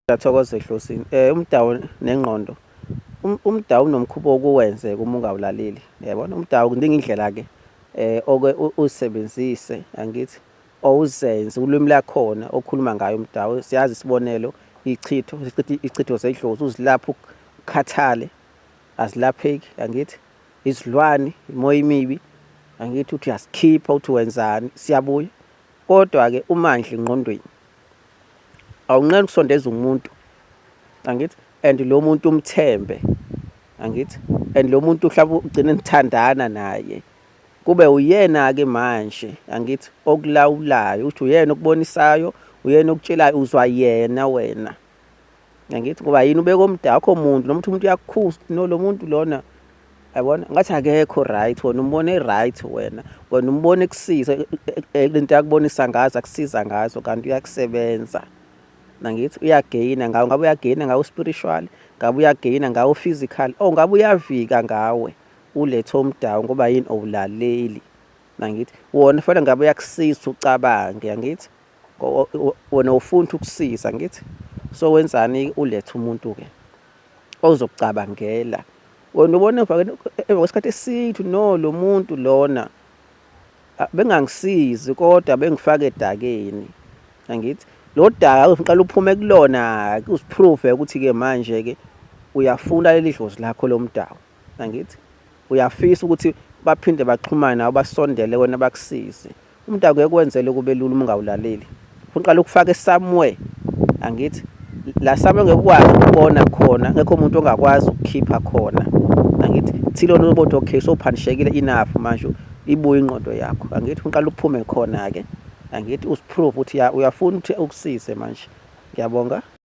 Ngiyathokoza Ehlosini. Umdawu nengqondo. Umdawu unomkhuba wokuwenze uma ungawulaleli. Yabona umdawu kuningi indlela-ke oke usebenzise angithi owuzenze ulwimi lakhona okhuluma ngayo umdawu. Siyazi isibonelo ichitho zedlozi uzilapha ukhathale azilapheki angithi izilwane imoya imibi angithi uthi uyasikhipha uthi wenzani siyabuya. Kodwa-ke umandla engqondweni awunqeni ukusondeza umuntu angithi and lo muntu umthembe angithi and lo muntu mhlawumbe ugcine nithandana naye kube uyena-ke manje angithi okulawulayo uthi uyena okubonisayo uyena okutshelayo uzwa yena wena angithi ngoba yini ubeka omdala akho muntu noma umuntu uyakukhuza no lo muntu lona yabona ngathi akekho right wena umbone right wena umbone ekusiza lento yakubonisa ngazo akusiza ngazo kanti uyakusebenza nangithi uyageyina ngawe ngabe uyageyina ngawe spiritual ngabe uyageyina ngawe physical ngabe uyavika ngawe ulethe omdawu ngoba yini owulaleli nangithi wona fanele ngabe uyakusiza ucabange angithi wona ufuna ukusiza ngithi so wenzani ulethe umuntu ke ozokucabangela wena ubona emva kwesikhathi esithu no lo muntu lona bengangisizi kodwa bengifaka edakeni angithi lo daka uqala uphume kulona usiprove ukuthi ke manje ke uyafuna leli dlozi lakho lomdawu angithi uyafisa ukuthi baphinde baxhumane nawe basondele wena bakusize umdawu ngeke kwenzele kube lula uma ungawulaleli uqala ukufaka somewhere angithi la somewhere ngekwazi ukubona khona ngekho umuntu ongakwazi ukukhipha khona angithi thilona ubothi okay so phanishekile enough manje ibuye ingqondo yakho angithi uqala uphume khona ke angithi usiprove ukuthi uyafuna ukuthi ukusize manje ngiyabonga.